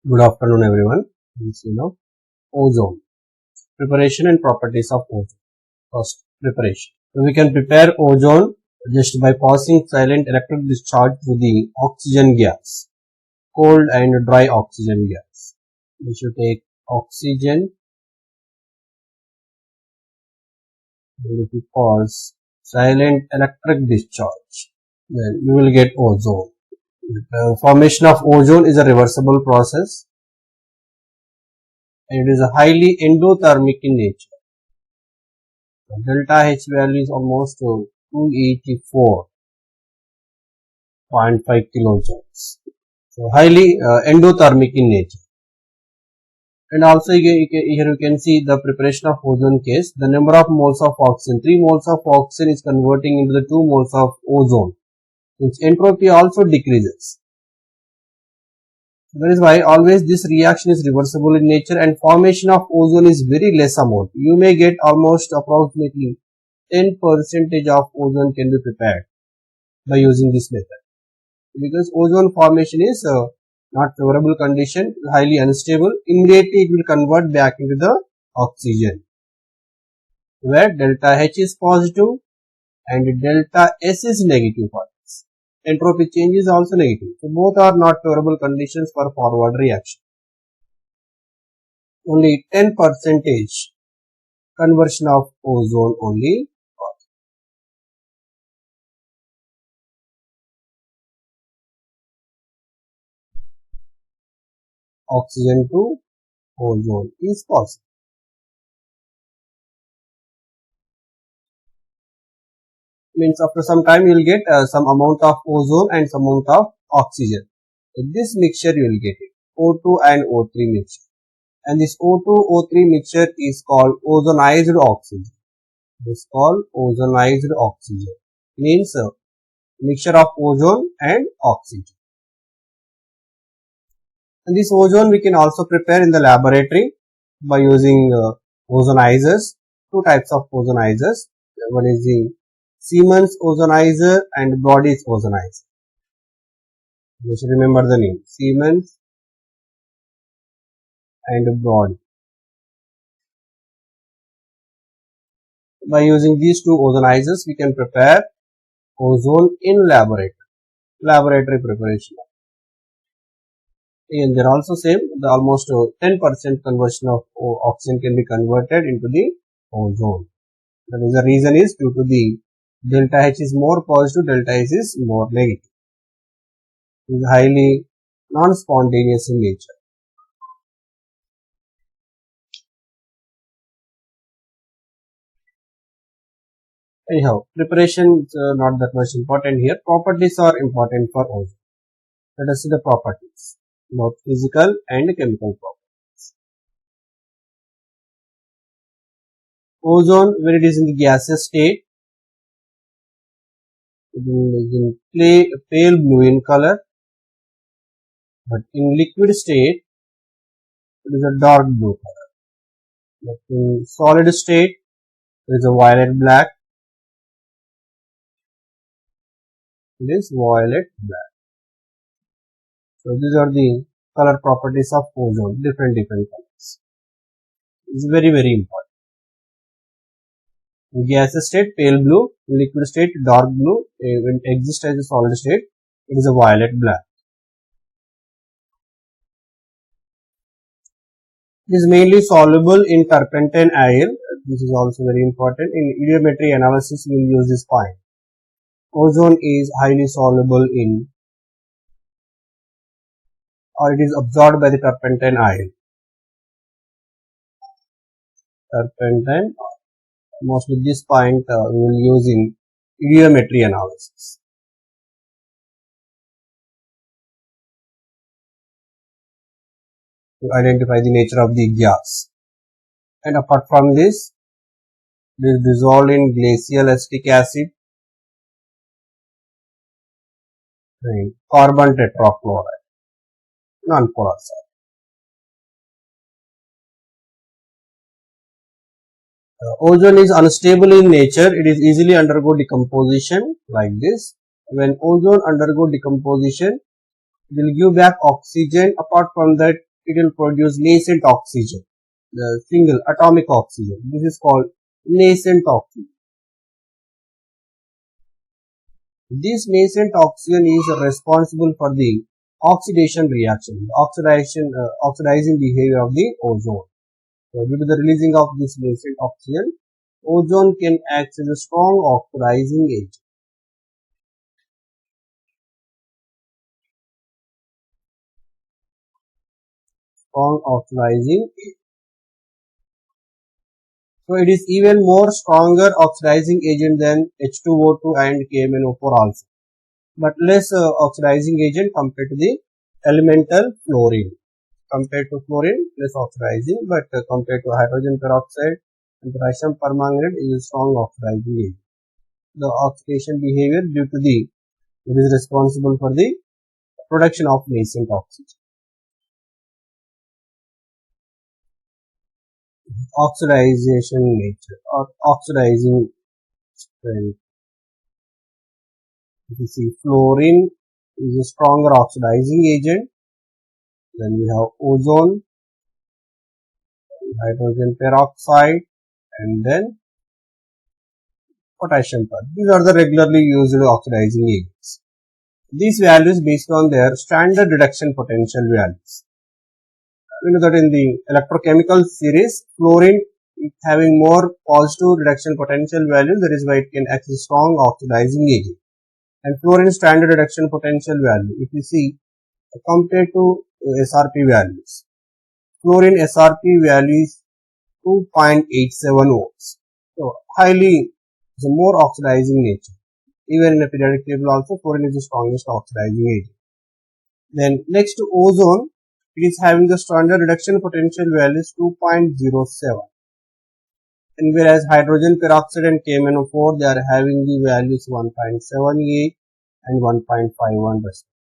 Good afternoon, everyone. Ozone. Preparation and properties of ozone. First, preparation. So we can prepare ozone just by passing silent electric discharge through the oxygen gas, cold and dry oxygen gas. We should take oxygen and if we pass silent electric discharge, then we will get ozone. The formation of ozone is a reversible process and it is highly endothermic in nature. The delta H value is almost 284.5 kilojoules. So highly endothermic in nature. And also here you can see the preparation of ozone case. The number of moles of oxygen, 3 moles of oxygen is converting into the 2 moles of ozone. Its entropy also decreases. That is why always this reaction is reversible in nature and formation of ozone is very less amount. You may get almost approximately 10% of ozone can be prepared by using this method. Because ozone formation is not favorable condition, highly unstable, immediately it will convert back into the oxygen, where delta H is positive and delta S is negative for this. Entropy change is also negative. So both are not favorable conditions for forward reaction. Only 10% conversion of ozone only. Oxygen to ozone is possible. Means after some time you will get some amount of ozone and some amount of oxygen. So this mixture you will get it, O2 and O3 mixture. And this O2, O3 mixture is called ozonized oxygen. This is called ozonized oxygen. Means mixture of ozone and oxygen. And this ozone we can also prepare in the laboratory by using ozonizers. Two types of ozonizers. One is the Siemens ozonizer and Brody's ozonizer. You should remember the name, Siemens and Brody. By using these two ozonizers, we can prepare ozone in laboratory preparation. And they're also same, the almost 10% conversion of oxygen can be converted into the ozone. That is the reason is due to the delta H is more positive, delta S is more negative. It is highly non-spontaneous in nature. Anyhow, preparation is not that much important here. Properties are important for ozone. Let us see the properties, both physical and chemical properties. Ozone, when it is in the gaseous state, it is in pale blue in color, but in liquid state, it is a dark blue color. But in solid state, it is a violet black. It is violet black. So these are the color properties of ozone, different colors. It's very important. In gaseous state, pale blue. In liquid state, dark blue. When it exists as a solid state, it is a violet black. It is mainly soluble in turpentine air. This is also very important. In ideometry analysis, we will use this point. Ozone is highly soluble in, or it is absorbed by the turpentine ion. Turpentine, mostly this point we will use in ideometry analysis. To identify the nature of the gas. And apart from this, it is dissolved in glacial acetic acid and carbon tetrachloride, non-polar salt. Ozone is unstable in nature. It is easily undergo decomposition like this. When ozone undergo decomposition, it will give back oxygen. Apart from that, it will produce nascent oxygen, the single atomic oxygen. This is called nascent oxygen. This nascent oxygen is responsible for the oxidation reaction, oxidizing behavior of the ozone. So due to the releasing of this nascent oxygen, ozone can act as a strong oxidizing agent. Strong oxidizing agent. So it is even more stronger oxidizing agent than H2O2 and KMnO4 also, but less oxidizing agent compared to the elemental fluorine. Compared to fluorine, less oxidizing, but compared to hydrogen peroxide and potassium permanganate is a strong oxidizing agent. The oxidation behavior due to the it is responsible for the production of nascent oxygen. Oxidization nature or oxidizing strength. You see, fluorine is a stronger oxidizing agent. Then we have ozone, hydrogen peroxide, and then potassium permanganate. These are the regularly used oxidizing agents. These values based on their standard reduction potential values. We know that in the electrochemical series, fluorine is having more positive reduction potential values. That is why it can act as a strong oxidizing agent. And fluorine standard reduction potential value, if you see compared to SRP values, fluorine SRP value is 2.87 volts. So highly, it's a more oxidizing nature. Even in a periodic table also, fluorine is the strongest oxidizing agent. Then next to ozone, it is having the standard reduction potential value is 2.07. And whereas hydrogen peroxide and KMnO4, they are having the values 1.78 and 1.51 respectively.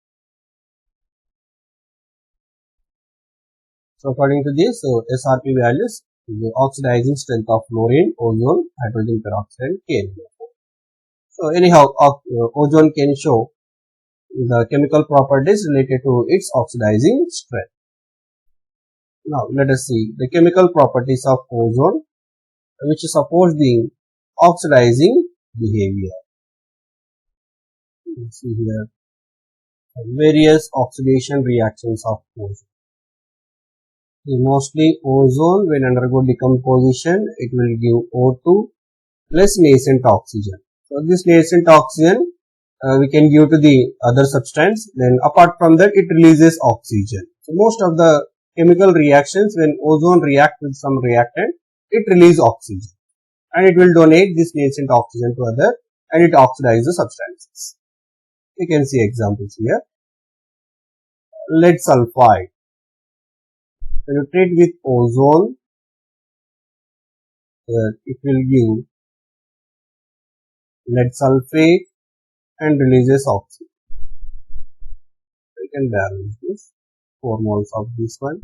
So according to this, SRP values, the oxidizing strength of fluorine, ozone, hydrogen peroxide and KMnO4. So anyhow, ozone can show the chemical properties related to its oxidizing strength. Now let us see the chemical properties of ozone which support the oxidizing behavior. You see here various oxidation reactions of ozone. Mostly ozone when undergo decomposition, it will give O2 plus nascent oxygen. So this nascent oxygen we can give to the other substance. Then apart from that, it releases oxygen. So most of the chemical reactions, when ozone react with some reactant, it releases oxygen and it will donate this nascent oxygen to other and it oxidizes the substances. You can see examples here. Lead sulfide. When you treat with ozone, it will give lead sulfate and releases oxygen. You can balance this. 4 moles of this one.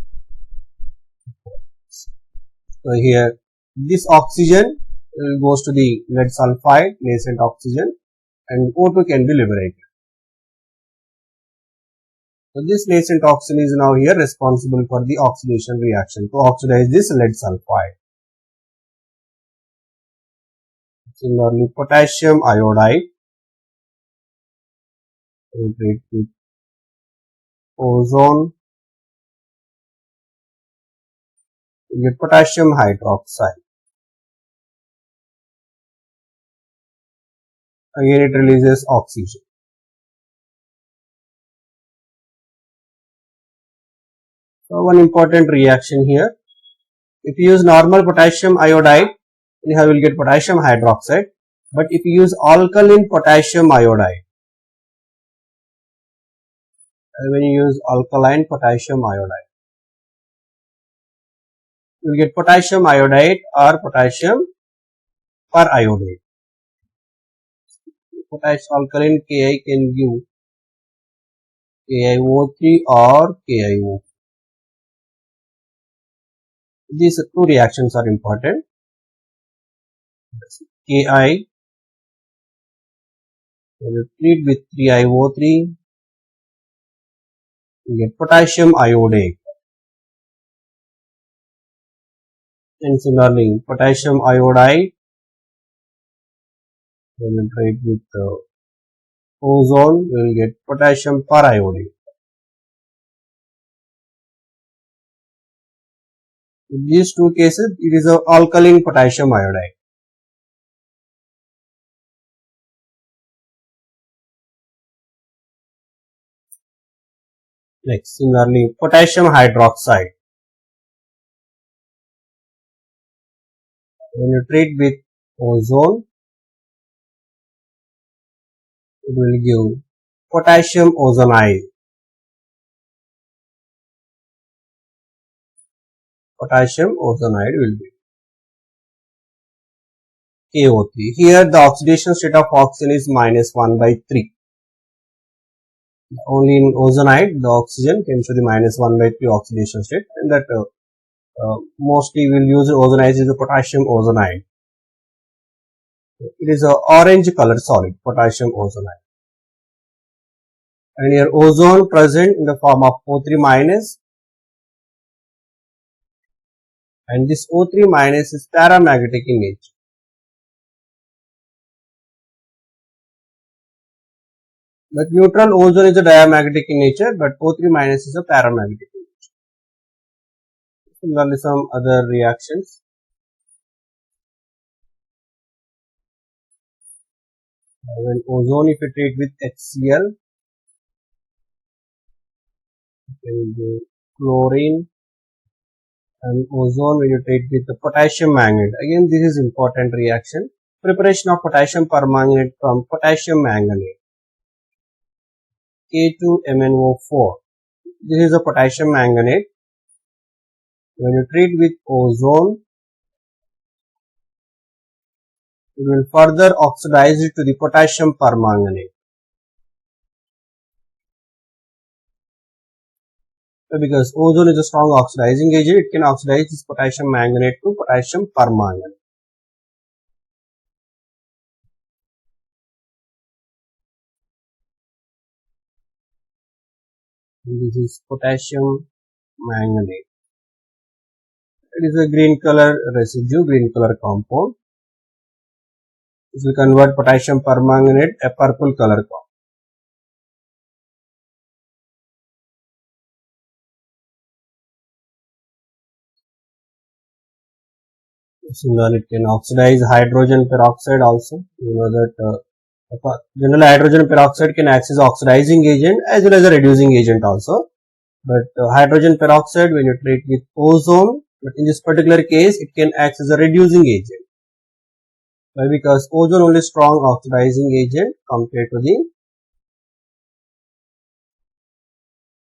So here this oxygen goes to the lead sulfide, nascent oxygen, and O2 can be liberated. So this nascent oxygen is now here responsible for the oxidation reaction to oxidize this lead sulfide. Similarly, potassium iodide, we treat with ozone, we get potassium hydroxide. Again it releases oxygen. So one important reaction here, if you use normal potassium iodide, you will get potassium hydroxide, but if you use alkaline potassium iodide, when you use alkaline potassium iodide, you will get potassium iodide or potassium periodate. Potassium alkaline Ki can give KiO3 or KiO. These two reactions are important. Ki, when you treat with 3iO3, you get potassium iodate. And similarly, potassium iodide, when you treat with ozone, you will get potassium periodate. In these two cases, it is an alkaline potassium iodide. Next, similarly, potassium hydroxide. When you treat with ozone, it will give potassium ozonide. Potassium ozonide will be KO3. Here the oxidation state of oxygen is -1/3. Only in ozonide the oxygen can show the -1/3 oxidation state, and that mostly we will use ozonized is the potassium ozonide. It is a orange colored solid, potassium ozonide. And here ozone present in the form of O3-, and this O3- is paramagnetic in nature. But neutral ozone is a diamagnetic in nature, but O3- is a paramagnetic in nature. Similarly, some other reactions. When ozone, if you treat with HCl, it will be chlorine, and ozone when you treat with the potassium manganate. Again, this is important reaction. Preparation of potassium permanganate from potassium manganate. K2MnO4. This is a potassium manganate. When you treat with ozone, it will further oxidize it to the potassium permanganate. So because ozone is a strong oxidizing agent, it can oxidize this potassium manganate to potassium permanganate. And this is potassium manganate. It is a green color residue, green color compound. This will convert potassium permanganate a purple color compound. Similarly, it can oxidize hydrogen peroxide also. You know that generally hydrogen peroxide can act as oxidizing agent as well as a reducing agent also. But hydrogen peroxide, when you treat with ozone, but in this particular case, it can act as a reducing agent. Why? Because ozone only strong oxidizing agent compared to the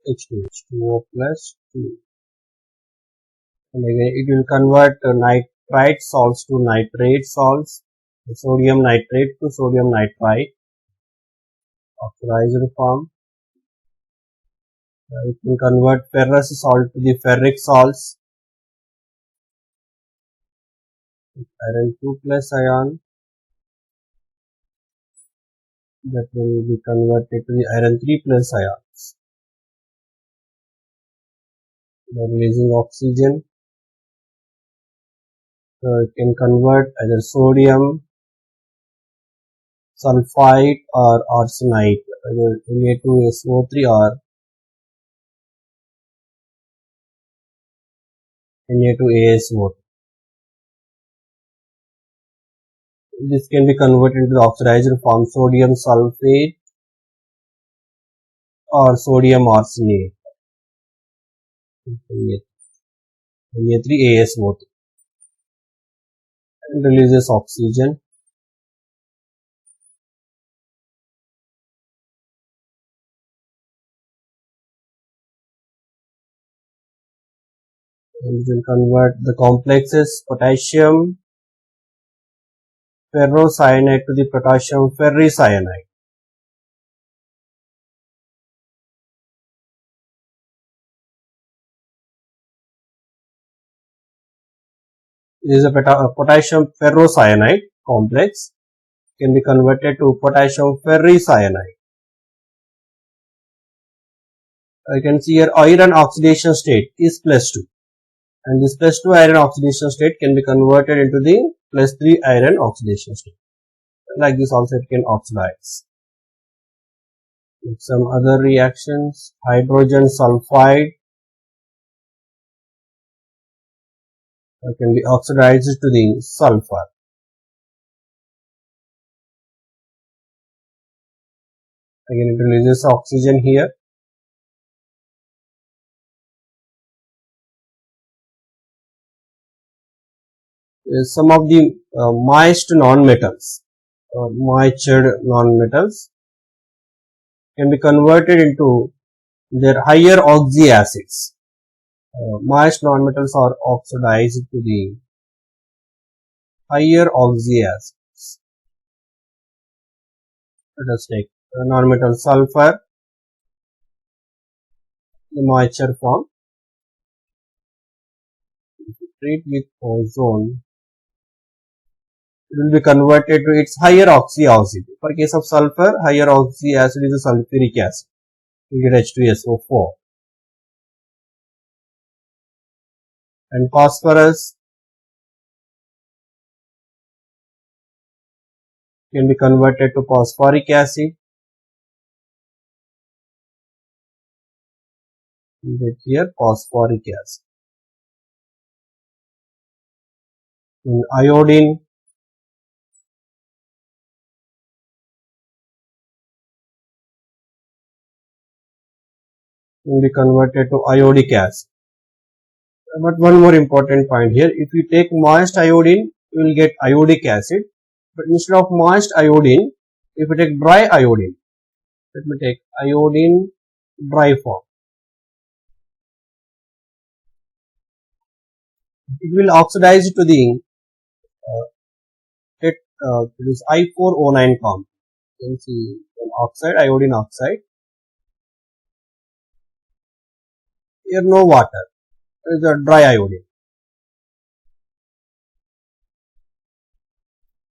H2O plus 2. And again, it will convert nitrite salts to nitrate salts, sodium nitrate to sodium nitrite, oxidized form. It can convert ferrous salt to the ferric salts, iron 2 plus ion, that will be converted to the iron 3 plus ions. By releasing oxygen, so it can convert either sodium sulfite or arsenite, either Na2SO3 or Na2ASO3. This can be converted into the oxidized form sodium sulfate or sodium arsenate, Na3ASO3, and releases oxygen. And will convert the complexes potassium ferrocyanide to the potassium ferricyanide. This is a potassium ferrocyanide complex, can be converted to potassium ferricyanide. You can see here iron oxidation state is +2. And this plus 2 iron oxidation state can be converted into the plus 3 iron oxidation state. Like this also it can oxidize. With some other reactions, hydrogen sulfide can be oxidized to the sulfur. Again it releases oxygen here. Some of the moist non-metals, moistured non-metals can be converted into their higher oxy acids. Moist non-metals are oxidized to the higher oxy acids. Let us take non-metal sulfur, the moisture form. If you treat with ozone, it will be converted to its higher oxy acid. For case of sulfur, higher oxy acid is a sulfuric acid. You get H2SO4. And phosphorus can be converted to phosphoric acid. You get here phosphoric acid. In iodine, will be converted to iodic acid. But one more important point here, if you take moist iodine, you will get iodic acid. But instead of moist iodine, if you take dry iodine, let me take iodine dry form. It will oxidize to the it is I4O9 compound. You can see an oxide, iodine oxide. Here no water. It is a dry iodine.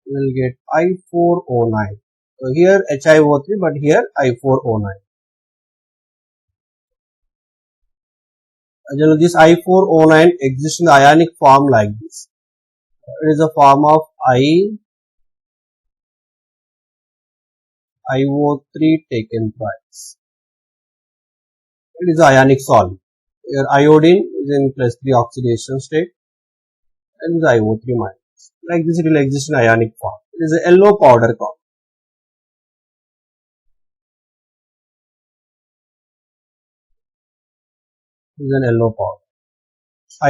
You will get I4O9. So here HiO3, but here I4O9. Generally, this I4O9 exists in the ionic form like this. It is a form of IO3 taken twice. It is ionic solid. Here iodine is in plus 3 oxidation state and the IO3 minus. Like this it will exist in ionic form. It is a yellow powder compound. It is an yellow powder.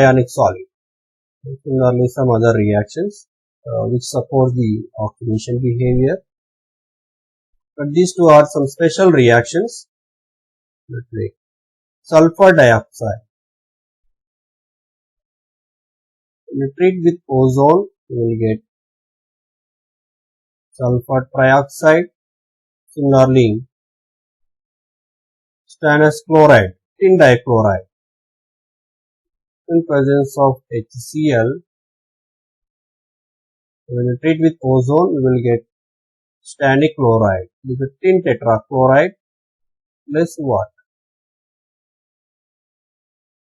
Ionic solid. Similarly, some other reactions which support the oxidation behavior. But these two are some special reactions. Let's take sulfur dioxide. When you treat with ozone, you will get sulfur trioxide. Similarly, stannous chloride, tin dichloride. In presence of HCl, when you treat with ozone, you will get stannic chloride with a tin tetrachloride plus water.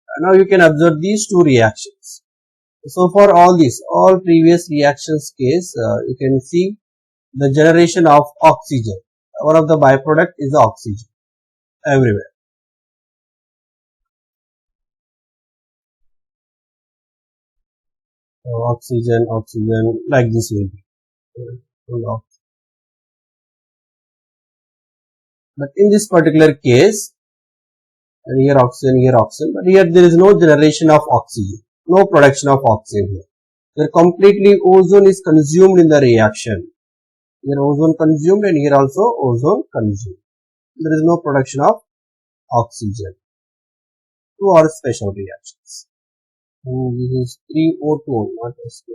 And now you can observe these two reactions. So for all previous reactions case, you can see the generation of oxygen. One of the byproduct is the oxygen everywhere. So oxygen, like this will be. But in this particular case, and here oxygen, but here there is no generation of oxygen, no production of oxygen here. Here completely ozone is consumed in the reaction. Here ozone consumed and here also ozone consumed. There is no production of oxygen. Two are special reactions. This is 3O2, not H2.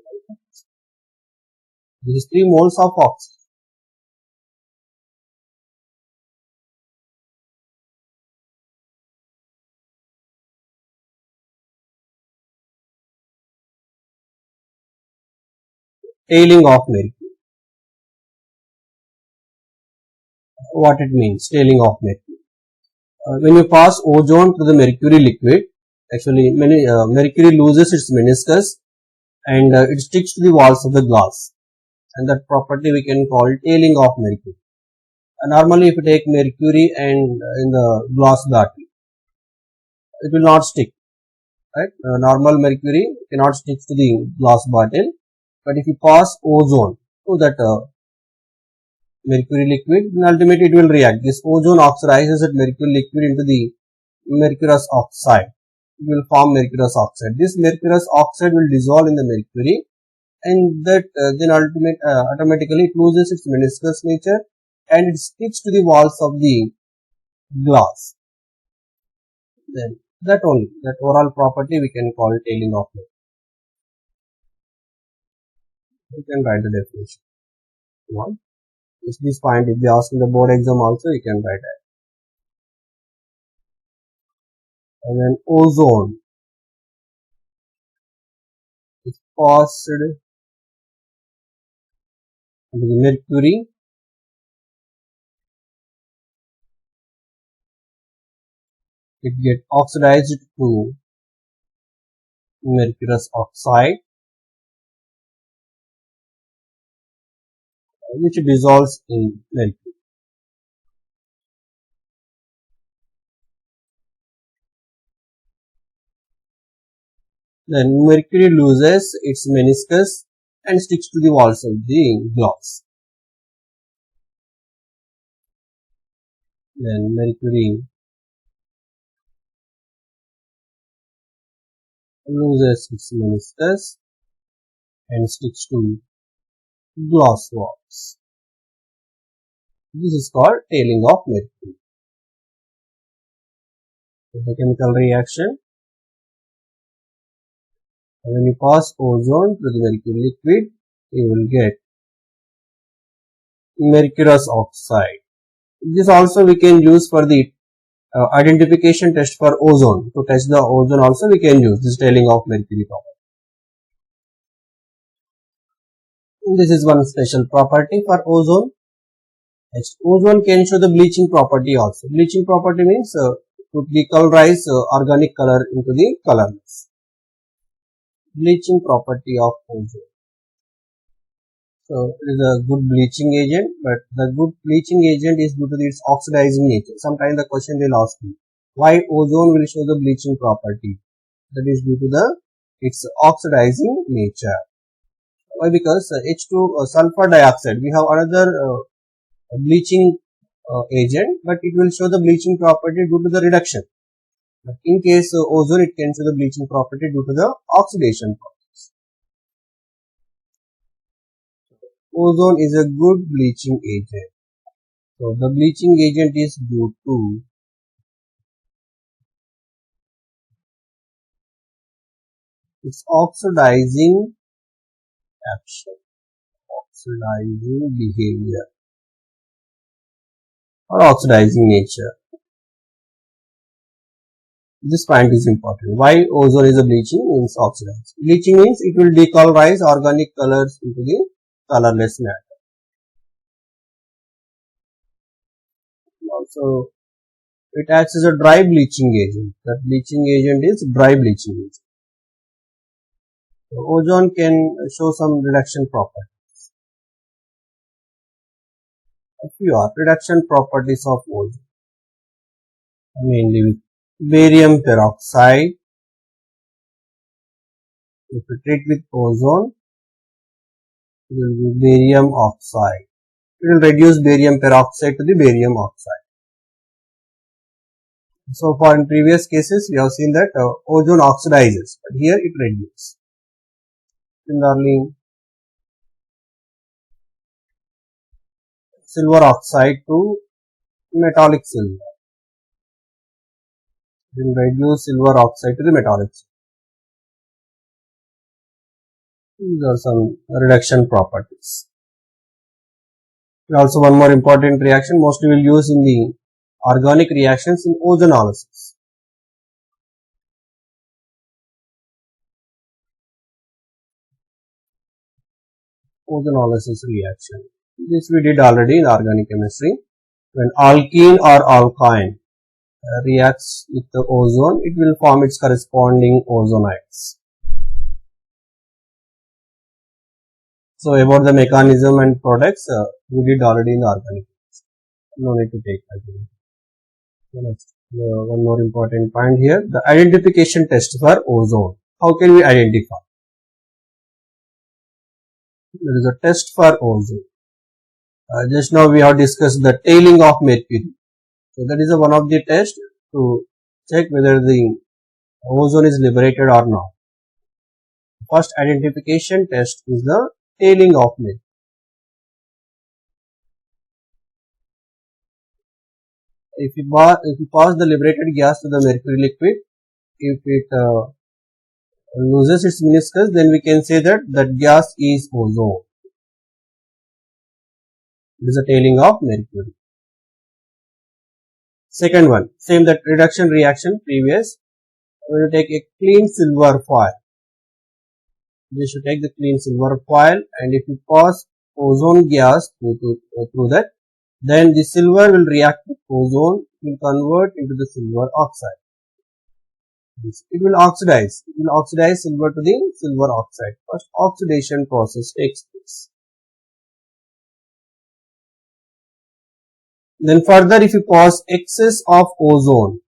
This is 3 moles of oxygen. Tailing of mercury. What it means, tailing of mercury. When you pass ozone to the mercury liquid, Actually, mercury loses its meniscus and it sticks to the walls of the glass, and that property we can call tailing of mercury. Normally, if you take mercury and in the glass bottle, it will not stick, right? Normal mercury cannot stick to the glass bottle, but if you pass ozone to that mercury liquid, then ultimately it will react. This ozone oxidizes that mercury liquid into the mercurous oxide. It will form mercurous oxide. This mercurous oxide will dissolve in the mercury, and that then automatically it loses its meniscus nature and it sticks to the walls of the glass. Then that overall property we can call tailing of mercury. You can write the definition. One. This point, if they ask in the board exam also, you can write that. And then ozone is passed into the mercury. It gets oxidized to mercurous oxide, which dissolves in mercury. Then mercury loses its meniscus and sticks to the walls of the glass. Then mercury loses its meniscus and sticks to glass walls. This is called tailing of mercury. The chemical reaction. When you pass ozone to the mercury liquid, you will get mercurous oxide. This also we can use for the identification test for ozone. To test the ozone also we can use this tailing of mercury property. This is one special property for ozone. Next, ozone can show the bleaching property also. Bleaching property means to decolorize organic color into the colorless. Bleaching property of ozone. So it is a good bleaching agent, but the good bleaching agent is due to its oxidizing nature. Sometimes the question will ask you, why ozone will show the bleaching property? That is due to its oxidizing nature. Why? Because H2 sulfur dioxide, we have another bleaching agent, but it will show the bleaching property due to the reduction. But in case ozone, it can show the bleaching property due to the oxidation process. Ozone is a good bleaching agent. So the bleaching agent is due to its oxidizing action, oxidizing behavior, or oxidizing nature. This point is important. Why ozone is a bleaching means oxidize. Bleaching means it will decolorize organic colors into the colorless matter. Also, it acts as a dry bleaching agent. That bleaching agent is dry bleaching agent. So, ozone can show some reduction properties. A few are reduction properties of ozone, mainly with barium peroxide. If you treat with ozone, it will be barium oxide. It will reduce barium peroxide to the barium oxide. So far in previous cases, we have seen that ozone oxidizes, but here it reduces. Similarly, silver oxide to metallic silver. It will reduce silver oxide to the metallic silver. These are some reduction properties. Also, one more important reaction mostly we will use in the organic reactions in ozonolysis. Ozonolysis reaction. This we did already in organic chemistry. When alkene or alkyne reacts with the ozone, it will form its corresponding ozonides. So about the mechanism and products, we did already in the organic. No need to take again. Next, one more important point here, the identification test for ozone. How can we identify? There is a test for ozone. Just now we have discussed the tailing of mercury. So that is one of the tests to check whether the ozone is liberated or not. First identification test is the tailing of mercury. If you pass the liberated gas to the mercury liquid, if it loses its meniscus, then we can say that that gas is ozone. It is a tailing of mercury. Second one, same that reduction reaction previous. We will take a clean silver foil. We should take the clean silver foil, and if you pass ozone gas through that, then the silver will react with ozone, it will convert into the silver oxide. It will oxidize. It will oxidize silver to the silver oxide. First oxidation process takes place. Then further, if you pass excess of ozone,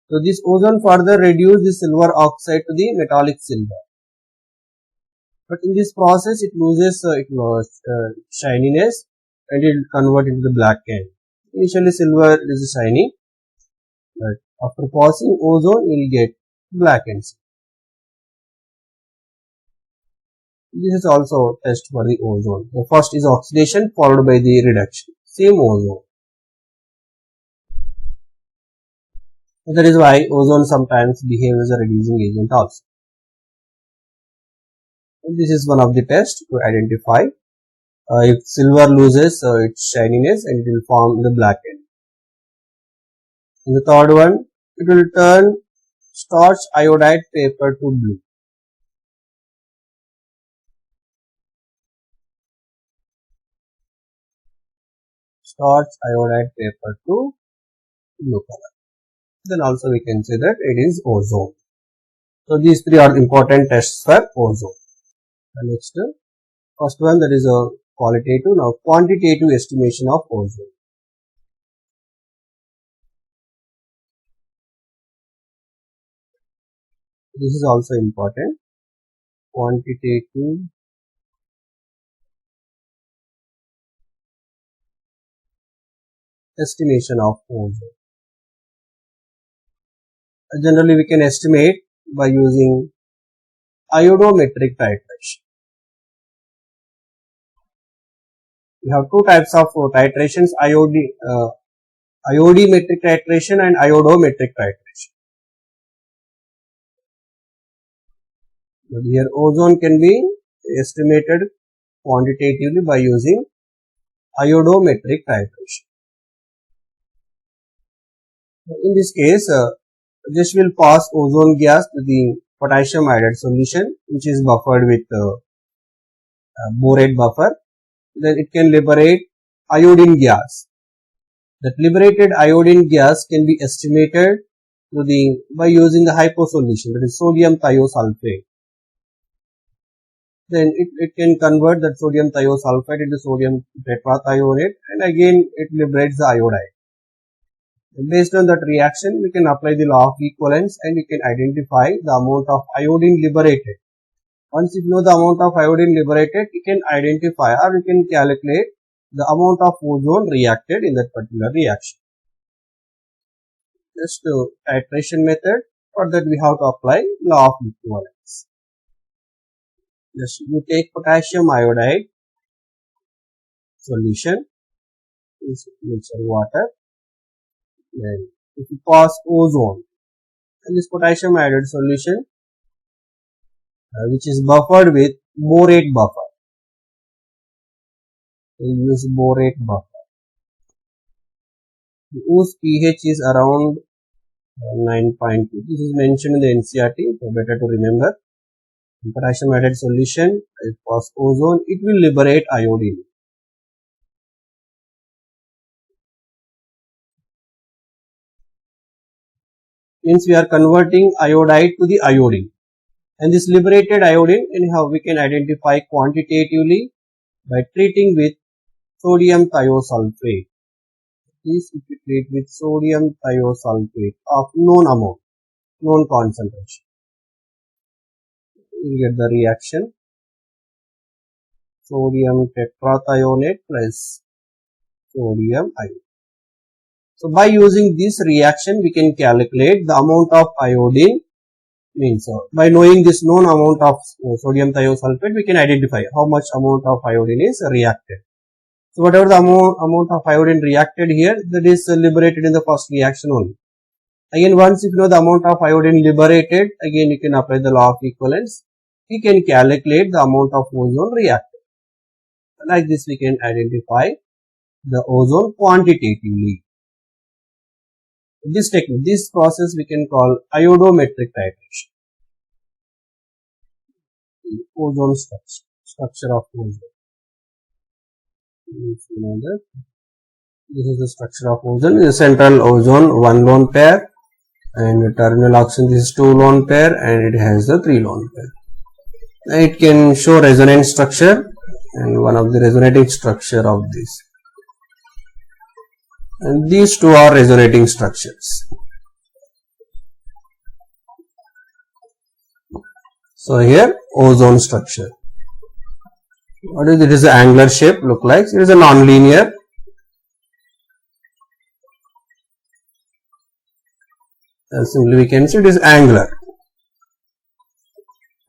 so this ozone further reduces the silver oxide to the metallic silver. But in this process, it loses shininess and it will convert into the black end. Initially, silver is shiny, but after passing ozone, you will get black ends. This is also a test for the ozone. The first is oxidation followed by the reduction. Same ozone. That is why ozone sometimes behaves as a reducing agent also. And this is one of the tests to identify if silver loses its shininess and it will form the black end. And the third one, it will turn starch iodide paper to blue. Starch iodide paper to blue color. Then also we can say that it is ozone. So these three are important tests for ozone. And next, first one, that is a qualitative. Now quantitative estimation of ozone. This is also important. Quantitative estimation of ozone. Generally, we can estimate by using iodometric titration. We have two types of titrations, iodometric titration and iodometric titration. But here ozone can be estimated quantitatively by using iodometric titration. In this case, this will pass ozone gas to the potassium iodide solution, which is buffered with borate buffer. Then it can liberate iodine gas. That liberated iodine gas can be estimated by using the hypo solution, that is sodium thiosulfate. Then it can convert that sodium thiosulfate into sodium tetrathionate, and again it liberates the iodide. And based on that reaction, we can apply the law of equivalence and we can identify the amount of iodine liberated. Once you know the amount of iodine liberated, you can identify or you can calculate the amount of ozone reacted in that particular reaction. Just titration method, for that we have to apply law of equivalence. Just you take potassium iodide solution, mixture water, then if you pass ozone and this potassium iodide solution which is buffered with borate buffer. We use borate buffer. Whose pH is around 9.2. This is mentioned in the NCERT, so better to remember. In potassium iodide solution, if pass ozone, it will liberate iodine. Means we are converting iodide to the iodine. And this liberated iodine, anyhow, we can identify quantitatively by treating with sodium thiosulfate. This if we treat with sodium thiosulfate of known amount, known concentration, you get the reaction sodium tetrathionate plus sodium iodide. So by using this reaction, we can calculate the amount of iodine. Means by knowing this known amount of sodium thiosulfate, we can identify how much amount of iodine is reacted. So whatever the amount of iodine reacted here, that is liberated in the first reaction only. Again, once if you know the amount of iodine liberated, again you can apply the law of equivalence. We can calculate the amount of ozone reacted. Like this, we can identify the ozone quantitatively. This technique, this process we can call iodometric titration. Ozone structure of ozone. This is the structure of ozone. The central ozone 1 lone pair, and the terminal oxygen this is 2 lone pair, and it has the 3 lone pair. It can show resonance structure, and one of the resonating structure of this. And these two are resonating structures. So here ozone structure. What is it? It is an angular shape look like. It is a non-linear. Simply we can say it is angular.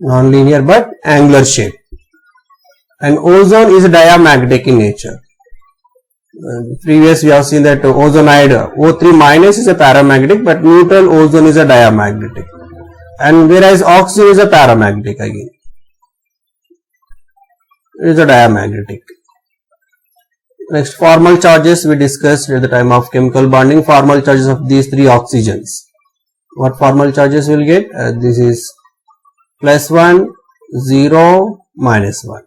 Non-linear but angular shape. And ozone is diamagnetic in nature. Previous we have seen that ozonide O3 minus is a paramagnetic, but neutral ozone is a diamagnetic, and whereas oxygen is a paramagnetic again. It is a diamagnetic. Next, formal charges we discussed at the time of chemical bonding. Formal charges of these three oxygens. What formal charges we will get? This is +1, 0, -1.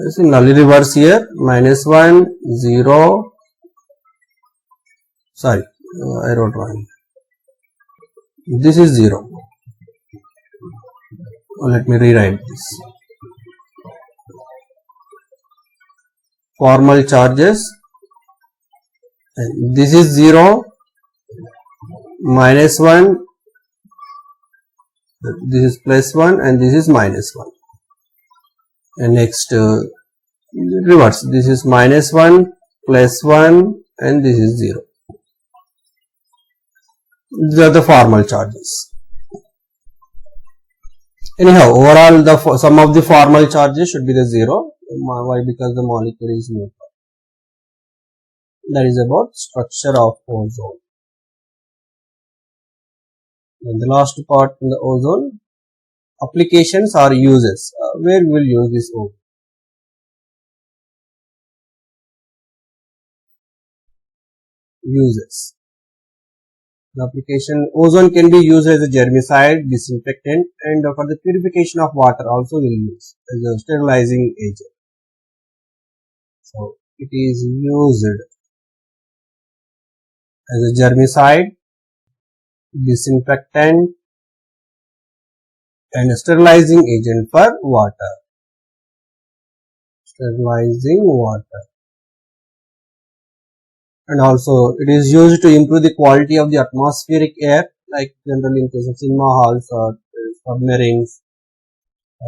Similarly, reverse here, -1, 0, sorry, I wrote wrong. This is 0. Let me rewrite this. Formal charges, and this is 0, -1, this is +1, and this is -1. And next reverse, this is -1, +1, and this is 0. These are the formal charges. Anyhow, overall the sum of the formal charges should be the 0. Why? Because the molecule is neutral. That is about structure of ozone. And the last part in the ozone, applications or uses. Where we will use this ozone? Uses. The application, ozone can be used as a germicide, disinfectant, and for the purification of water also we will use as a sterilizing agent. So it is used as a germicide, disinfectant, and a sterilizing agent for water. Sterilizing water. And also it is used to improve the quality of the atmospheric air, like generally in case of cinema halls or submarines,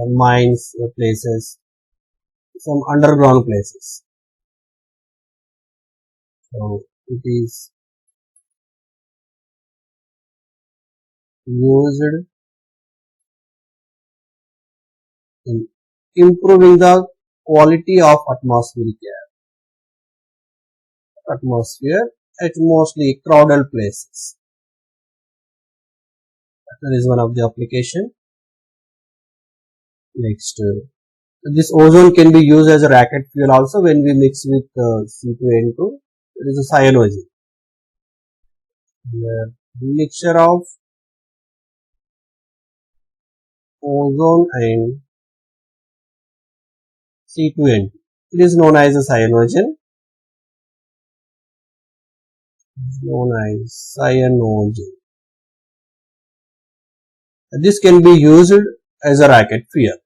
mines places, some underground places. So it is used in improving the quality of atmospheric air. Atmosphere at mostly crowded places. That is one of the application. Next, this ozone can be used as a rocket fuel also when we mix with C2N2. It is a cyanogen. The mixture of ozone and C2N2. It is known as a cyanogen. known as cyanogen. This can be used as a rocket fuel.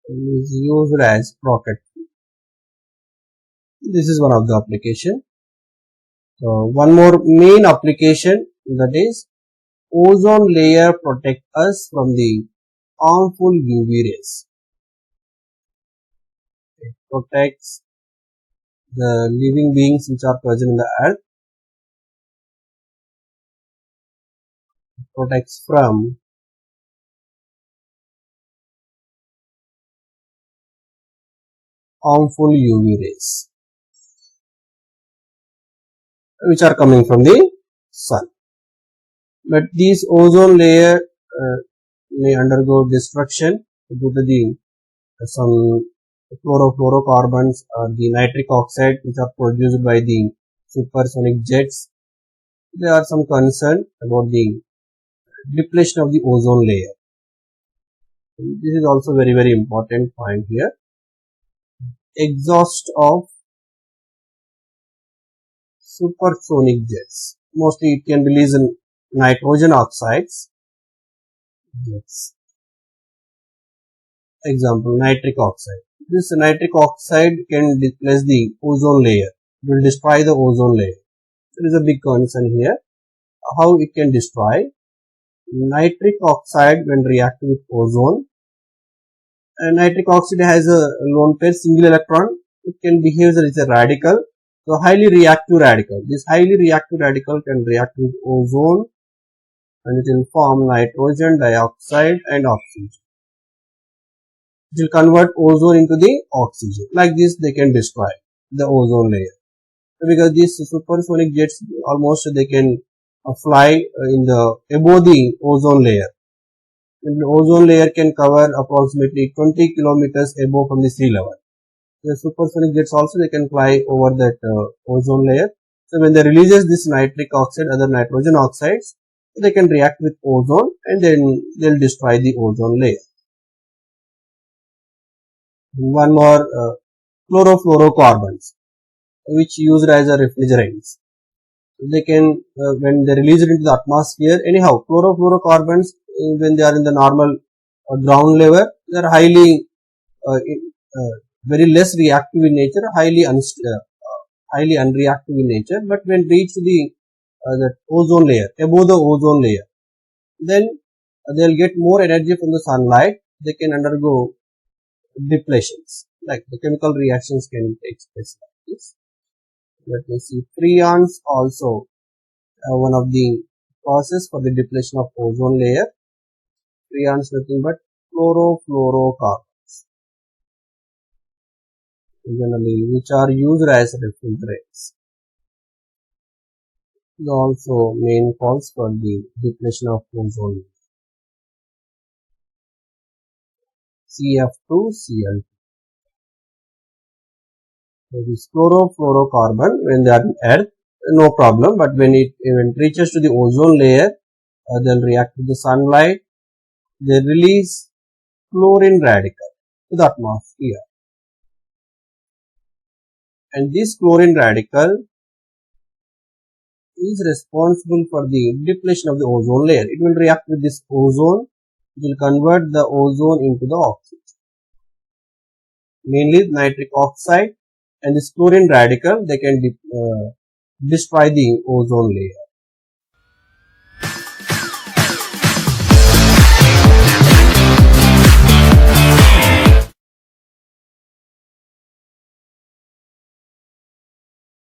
It is used as rocket fuel. This is one of the application. So one more main application, that is ozone layer protect us from the harmful UV rays. It protects the living beings which are present in the earth. It protects from harmful UV rays which are coming from the sun. But these ozone layer may undergo destruction due to the some chlorofluorocarbons or the nitric oxide which are produced by the supersonic jets. There are some concern about the depletion of the ozone layer. This is also very important point here. Exhaust of supersonic jets. Mostly it can release nitrogen oxides. Yes. Example, nitric oxide. This nitric oxide can displace the ozone layer. It will destroy the ozone layer. There is a big concern here. How it can destroy? Nitric oxide when react with ozone. And nitric oxide has a lone pair single electron. It can behave as a radical. So highly reactive radical. This highly reactive radical can react with ozone and it will form nitrogen dioxide and oxygen. It will convert ozone into the oxygen. Like this they can destroy the ozone layer. So because these supersonic jets almost they can fly in the above the ozone layer. And the ozone layer can cover approximately 20 kilometers above from the sea level. The supersonic jets also they can fly over that ozone layer. So when they releases this nitric oxide, other nitrogen oxides, they can react with ozone and then they'll destroy the ozone layer. One more chlorofluorocarbons, which used as a refrigerants. They can when they release it into the atmosphere. Anyhow, chlorofluorocarbons when they are in the normal ground level, they are highly very less reactive in nature, highly unreactive in nature. But when reach the ozone layer, above the ozone layer, then they'll get more energy from the sunlight. They can undergo depletions, like the chemical reactions can take place like this. Let me see. Freons also one of the causes for the depletion of ozone layer. Freons nothing but chlorofluorocarbons, generally which are used as refrigerants. Is also main cause for the depletion of ozone. CF2Cl. So this chlorofluorocarbon when they are in earth, no problem, but when it reaches to the ozone layer, they'll react with the sunlight. They release chlorine radical to the atmosphere, and this chlorine radical is responsible for the depletion of the ozone layer. It will react with this ozone. It will convert the ozone into the oxygen. Mainly nitric oxide and this chlorine radical, they can destroy the ozone layer.